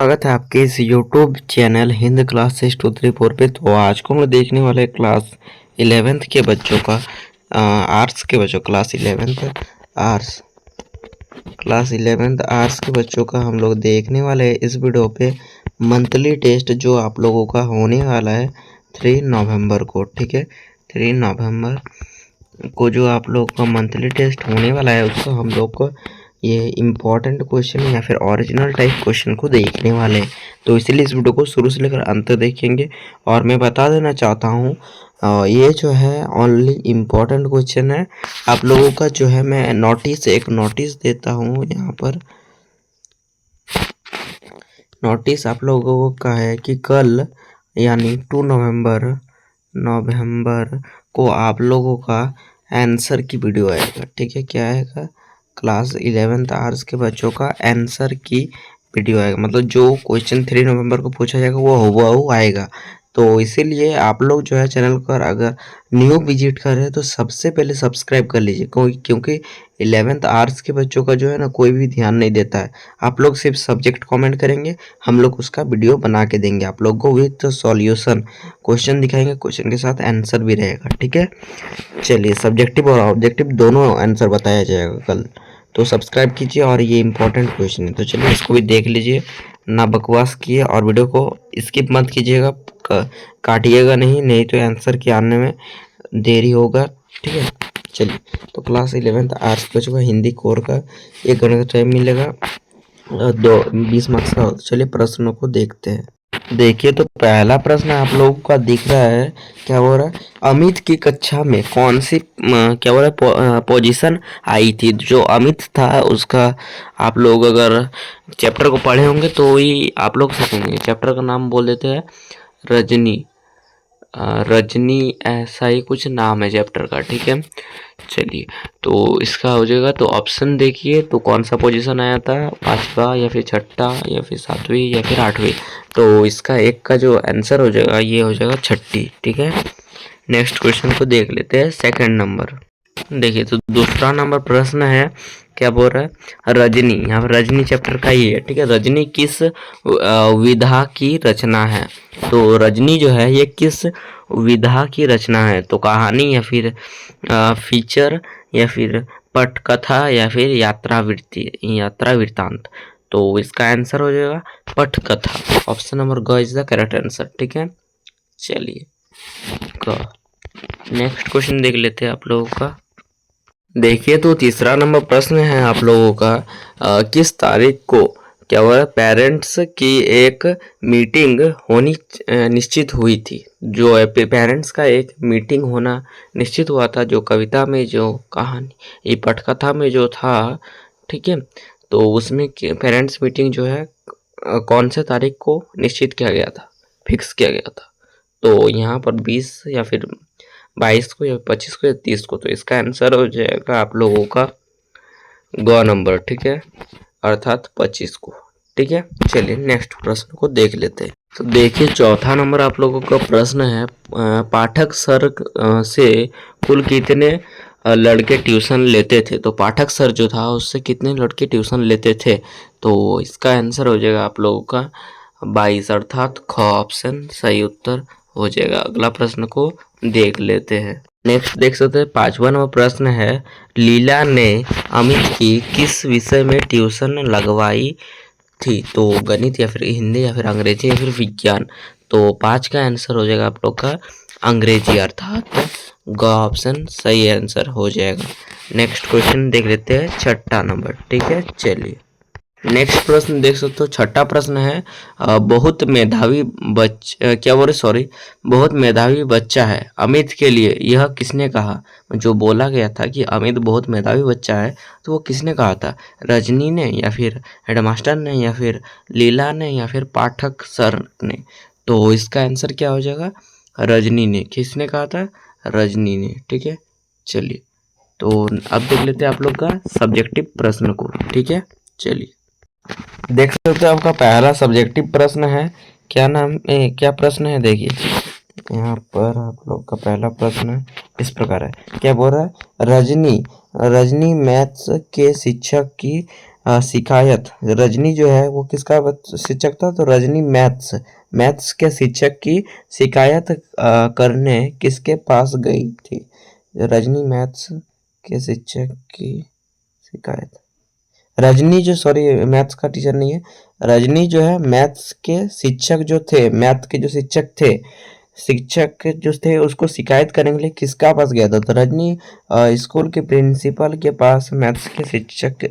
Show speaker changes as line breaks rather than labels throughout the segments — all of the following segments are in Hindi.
स्वागत है आपके इस यूट्यूब चैनल हिंद क्लास 6 2 3 4 पे। तो आज को हम लोग देखने वाले क्लास 11th के बच्चों का आर्ट्स के बच्चों क्लास 11th आर्ट्स के बच्चों का हम लोग देखने वाले हैं इस वीडियो पे मंथली टेस्ट जो आप लोगों का होने वाला है 3 नवंबर को। ठीक है, 3 नवंबर को जो आप लोगों का मंथली टेस्ट होने वाला है उसका हम लोग को ये इम्पॉर्टेंट क्वेश्चन या फिर ओरिजिनल टाइप क्वेश्चन को देखने वाले हैं। तो इसीलिए इस वीडियो को शुरू से लेकर अंत तक देखेंगे। और मैं बता देना चाहता हूँ ये जो है ओनली इम्पॉर्टेंट क्वेश्चन है। आप लोगों का जो है मैं एक नोटिस देता हूँ यहाँ पर। नोटिस आप लोगों का है कि कल यानी 2 नवंबर को आप लोगों का आंसर की वीडियो आएगा। ठीक है, क्या आएगा? क्लास 11th आर्ट्स के बच्चों का आंसर की वीडियो आएगा। मतलब जो क्वेश्चन 3 नवंबर को पूछा जाएगा वो हुबहू आएगा। तो इसीलिए आप लोग जो है चैनल पर अगर न्यू विजिट कर रहे हैं तो सबसे पहले सब्सक्राइब कर लीजिए, क्योंकि 11th आर्ट्स के बच्चों का जो है ना कोई भी ध्यान नहीं देता है। आप लोग सिर्फ सब्जेक्ट कमेंट करेंगे, हम लोग उसका वीडियो बना के देंगे आप लोग को विथ सॉल्यूशन। क्वेश्चन दिखाएंगे, क्वेश्चन के साथ आंसर भी रहेगा। ठीक है, चलिए सब्जेक्टिव और ऑब्जेक्टिव दोनों आंसर बताया जाएगा कल। तो सब्सक्राइब कीजिए और ये इंपॉर्टेंट क्वेश्चन है। तो चलिए इसको भी देख लीजिए, ना बकवास किए और वीडियो को स्किप मत कीजिएगा, काटिएगा नहीं तो आंसर के आने में देरी होगा। ठीक है, चलिए तो क्लास 11th आर्ट्स बच्चों का हिंदी कोर का 1 घंटे का टाइम मिलेगा, 20 मार्क्स का। चलिए प्रश्नों को देखते हैं। देखिए तो पहला प्रश्न आप लोगों का दिख रहा है, क्या बोल रहा है? अमित की कक्षा में कौन सी क्या बोल रहा है पोजीशन आई थी? जो अमित था उसका आप लोग अगर चैप्टर को पढ़े होंगे तो ही आप लोग सीखेंगे। चैप्टर का नाम बोल देते हैं रजनी। रजनी ऐसा ही कुछ नाम है चैप्टर का। ठीक है, चलिए तो इसका हो जाएगा। तो ऑप्शन देखिए तो कौन सा पोजीशन आया था, 5वां या फिर 6ठा या फिर 7वीं या फिर 8वीं। तो इसका एक का जो आंसर हो जाएगा ये हो जाएगा 6ठी। ठीक है, नेक्स्ट क्वेश्चन को देख लेते हैं। सेकंड नंबर देखिए तो दूसरा नंबर प्रश्न है, क्या बोल रहा है? रजनी, यहाँ पर रजनी चैप्टर का ही है। ठीक है, रजनी किस विधा की रचना है? तो रजनी जो है ये किस विधा की रचना है? तो कहानी या फिर फीचर या फिर पटकथा या फिर यात्रा वृत्तांत। तो इसका आंसर हो जाएगा पटकथा। ऑप्शन नंबर ग इज द करेक्ट आंसर। ठीक है, चलिए नेक्स्ट क्वेश्चन देख लेते हैं आप लोगों का। देखिए तो तीसरा नंबर प्रश्न है आप लोगों का, किस तारीख को क्या हुआ पेरेंट्स की एक मीटिंग होनी निश्चित हुई थी? जो पेरेंट्स का एक मीटिंग होना निश्चित हुआ था, जो कविता में जो कहानी ये पटकथा में जो था। ठीक है, तो उसमें पेरेंट्स मीटिंग जो है कौन से तारीख को निश्चित किया गया था, फिक्स किया गया था? तो यहाँ पर 20 या फिर 22 को या 25 को या 30 को। तो इसका आंसर हो जाएगा आप लोगों का ग नंबर। ठीक है, अर्थात 25 को। ठीक है, चलिए नेक्स्ट प्रश्न को देख लेते हैं। तो देखिए चौथा नंबर आप लोगों का प्रश्न है, पाठक सर से कुल कितने लड़के ट्यूशन लेते थे? तो पाठक सर जो था उससे कितने लड़के ट्यूशन लेते थे? तो इसका आंसर हो जाएगा आप लोगों का 22, अर्थात ख ऑप्शन सही उत्तर हो जाएगा। अगला प्रश्न को देख लेते हैं। नेक्स्ट देख सकते हैं 5वां नंबर प्रश्न है, लीला ने अमित की किस विषय में ट्यूशन लगवाई थी? तो गणित या फिर हिंदी या फिर अंग्रेजी या फिर विज्ञान। तो 5 का आंसर हो जाएगा आप लोग का अंग्रेजी, अर्थात ग ऑप्शन सही आंसर हो जाएगा। नेक्स्ट क्वेश्चन देख लेते हैं 6ठा नंबर। ठीक है, चलिए नेक्स्ट प्रश्न देख सकते हो। 6ठा प्रश्न है, बहुत मेधावी बहुत मेधावी बच्चा है अमित के लिए, यह किसने कहा? जो बोला गया था कि अमित बहुत मेधावी बच्चा है, तो वो किसने कहा था? रजनी ने या फिर हेडमास्टर ने या फिर लीला ने या फिर पाठक सर ने? तो इसका आंसर क्या हो जाएगा? रजनी ने। किसने कहा था? रजनी ने। ठीक है, चलिए तो अब देख लेते हैं आप लोग का सब्जेक्टिव प्रश्न को। ठीक है, चलिए देख सकते हो आपका पहला सब्जेक्टिव प्रश्न है। क्या प्रश्न है? देखिए यहाँ पर आप लोग का पहला प्रश्न इस प्रकार है, क्या बोल रहा है? रजनी मैथ्स के शिक्षक की शिकायत, रजनी जो है वो किसका शिक्षक था, तो रजनी मैथ्स के शिक्षक की शिकायत करने किसके पास गई थी। रजनी मैथ्स के शिक्षक की शिकायत, रजनी जो सॉरी मैथ्स का टीचर नहीं है, रजनी जो है मैथ्स के शिक्षक जो थे, मैथ के जो शिक्षक जो थे उसको शिकायत करने के लिए किसका पास गया था, तो रजनी स्कूल के प्रिंसिपल के पास मैथ्स के शिक्षक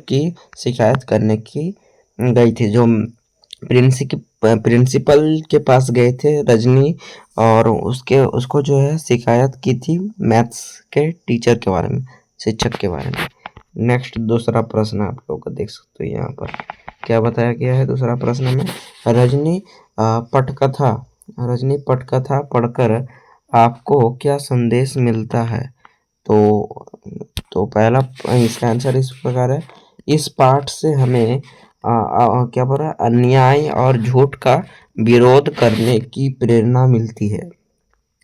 की शिकायत करने की गई थी। जो प्रिंसिपल के पास गए थे रजनी, और उसको जो है शिकायत की थी मैथ्स के टीचर के बारे में, शिक्षक के बारे में। नेक्स्ट दूसरा प्रश्न आप लोग को देख सकते हो यहाँ पर क्या बताया गया है। दूसरा प्रश्न में रजनी पटकथा पढ़कर आपको क्या संदेश मिलता है। तो पहला इसका आंसर इस प्रकार है, इस पाठ से हमें क्या बोल रहा है, अन्याय और झूठ का विरोध करने की प्रेरणा मिलती है।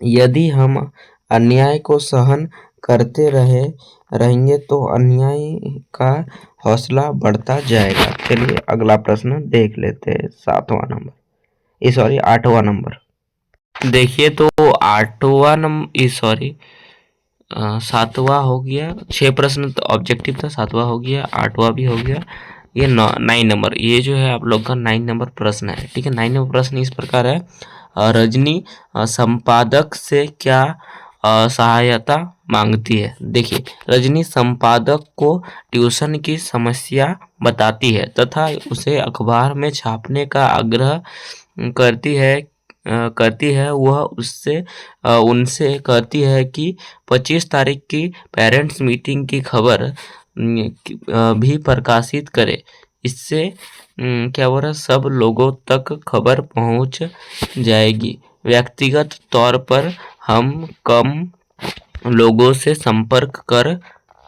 यदि हम अन्याय को सहन करते रहेंगे तो अन्याय का हौसला बढ़ता जाएगा। चलिए अगला प्रश्न देख लेते हैं, 8वां नंबर। देखिए तो 7वां हो गया, 6 प्रश्न तो ऑब्जेक्टिव था, 7वां हो गया, 8वां भी हो गया, ये 9 नंबर, ये जो है आप लोग का 9 नंबर प्रश्न है। ठीक है, 9 नंबर प्रश्न इस प्रकार है, रजनी संपादक से क्या सहायता मांगती है। देखिए, रजनी संपादक को ट्यूशन की समस्या बताती है तथा उसे अखबार में छापने का आग्रह करती है। वह उनसे कहती है कि 25 तारीख की पेरेंट्स मीटिंग की खबर भी प्रकाशित करे। इससे क्या हो रहा है, सब लोगों तक खबर पहुंच जाएगी। व्यक्तिगत तौर पर हम कम लोगों से संपर्क कर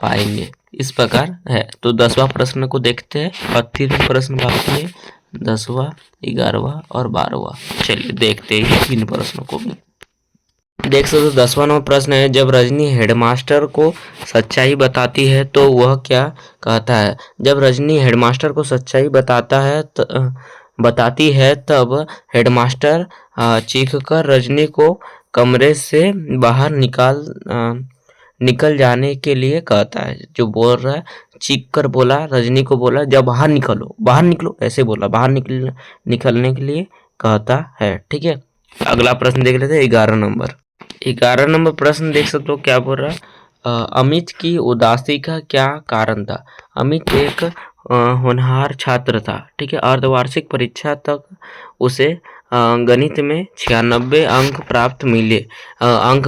पाएंगे। इस प्रकार है। तो 10वां प्रश्न को देखते हैं, और 3 प्रश्न बाकी है, 10वां, 11वां और 12वां। चलिए देखते हैं 3 प्रश्नों को भी। देख सकते हो 10वां नंबर प्रश्न है, जब रजनी हेडमास्टर को सच्चाई बताती है तो वह क्या कहता है। जब रजनी हेडमास्टर को सच्चाई बताती है तब हेडमास्टर चीखकर रजनी को कमरे से बाहर निकल जाने के लिए कहता है। जो बोल रहा है, चीख कर बोला, रजनी को बोला जब बाहर निकलो, ऐसे बोला, बाहर निकलने के लिए कहता है। ठीक है, अगला प्रश्न देख लेते हैं, 11 नंबर। 11 नंबर प्रश्न देख सकते हो क्या बोल रहा है, अमित की उदासी का क्या कारण था। अमित एक होनहार छात्र था। ठीक है, अर्धवार्षिक परीक्षा तक उसे गणित में 96 अंक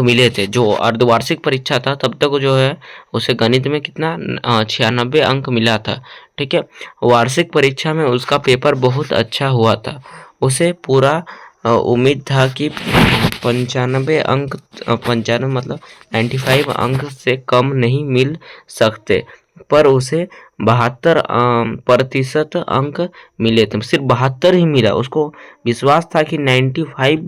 मिले थे। जो अर्धवार्षिक परीक्षा था तब तक जो है उसे गणित में कितना 96 अंक मिला था। ठीक है, वार्षिक परीक्षा में उसका पेपर बहुत अच्छा हुआ था। उसे पूरा उम्मीद था कि 95 मतलब 95 अंक से कम नहीं मिल सकते, पर उसे 72% अंक मिले थे। सिर्फ 72 ही मिला, उसको विश्वास था कि 95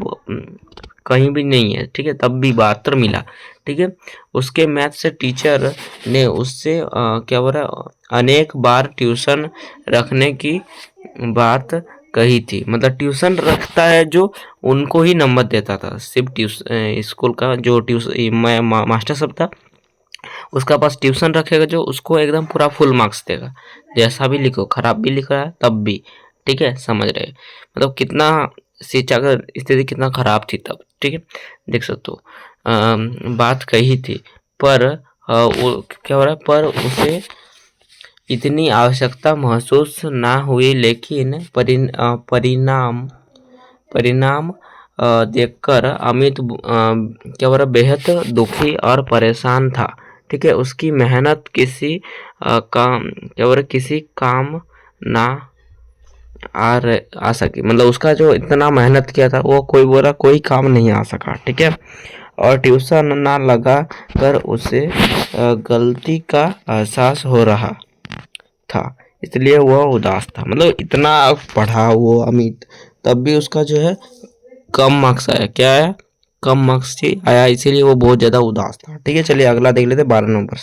कहीं भी नहीं है। ठीक है, तब भी 72 मिला। ठीक है, उसके मैथ से टीचर ने उससे क्या बोला, अनेक बार ट्यूशन रखने की बात कही थी। मतलब ट्यूशन रखता है जो उनको ही नंबर देता था। सिर्फ स्कूल का जो मास्टर सब था उसका पास ट्यूशन रखेगा जो उसको एकदम पूरा फुल मार्क्स देगा, जैसा भी लिखो, खराब भी लिख रहा है तब भी। ठीक है, समझ रहे, मतलब कितना शिक्षा का स्थिति कितना खराब थी तब। ठीक है, देख सकते हो बात कही थी, पर वो क्या हो रहा है, पर उसे इतनी आवश्यकता महसूस ना हुई। लेकिन परिणाम देखकर अमित क्या बोला, बेहद दुखी और परेशान था। ठीक है, उसकी मेहनत किसी काम ना आ सकी। मतलब उसका जो इतना मेहनत किया था वो कोई काम नहीं आ सका। ठीक है, और ट्यूशन ना लगा कर उसे गलती का एहसास हो रहा था, इसलिए वह उदास था। मतलब इतना पढ़ा वो अमित, तब भी उसका जो है कम मार्क्स आया। क्या आया, कम मार्क्स आया, इसीलिए वो बहुत ज़्यादा उदास था। ठीक है, चलिए अगला देख लेते 12 नंबर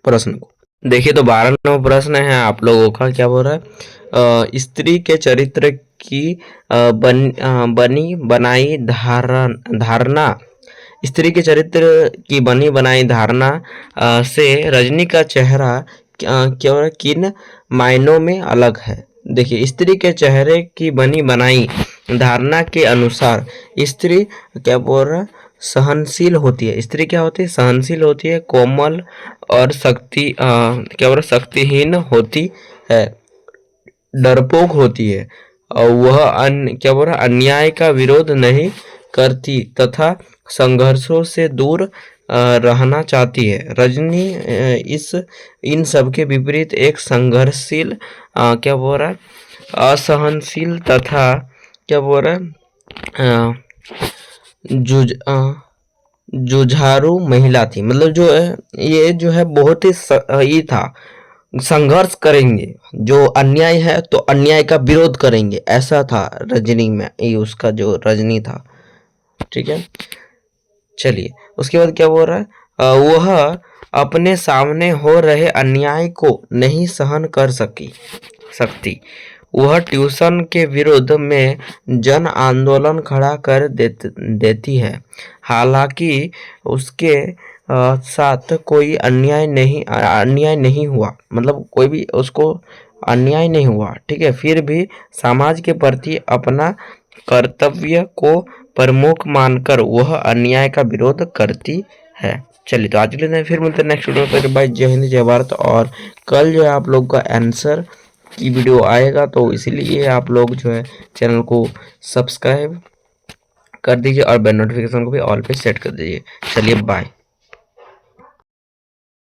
प्रश्न को। देखिए तो 12वां प्रश्न है आप लोगों का, क्या बोल रहा है, स्त्री के चरित्र की बनी बनाई धारणा, स्त्री के चरित्र की बनी बनाई धारणा से रजनी का चेहरा क्या किन मायनों में अलग है। देखिए स्त्री के चेहरे की बनी बनाई धारणा के अनुसार स्त्री क्या बोल रहा है, सहनशील होती है। स्त्री क्या होती है, सहनशील होती है, कोमल और क्या बोल रहा है, शक्तिहीन होती है, डरपोक होती है, और वह क्या बोल रहा है, अन्याय का विरोध नहीं करती तथा संघर्षों से दूर रहना चाहती है। रजनी इस इन सब के विपरीत एक संघर्षशील क्या बोल रहा है, असहनशील तथा क्या बोल रहा है, जुझ जुझारू महिला थी। मतलब जो है ये जो है बहुत ही ये था, संघर्ष करेंगे, जो अन्याय है तो अन्याय का विरोध करेंगे, ऐसा था रजनी में, ये उसका जो रजनी था। ठीक है, चलिए उसके बाद क्या बोल रहा है, वह अपने सामने हो रहे अन्याय को नहीं सहन कर सकती। वह ट्यूशन के विरोध में जन आंदोलन खड़ा कर देती है। हालांकि उसके साथ कोई अन्याय नहीं हुआ, मतलब कोई भी उसको अन्याय नहीं हुआ, ठीक है, फिर भी समाज के प्रति अपना कर्तव्य को प्रमुख मानकर वह अन्याय का विरोध करती है। चलिए तो आज के लिए फिर मिलते हैं नेक्स्ट वीडियो में। भाई जय हिंद जय भारत। और कल जो है आप लोग का आंसर की वीडियो आएगा, तो इसीलिए आप लोग जो है चैनल को सब्सक्राइब कर दीजिए और बेल नोटिफिकेशन को भी ऑल पे सेट कर दीजिए। चलिए बाय।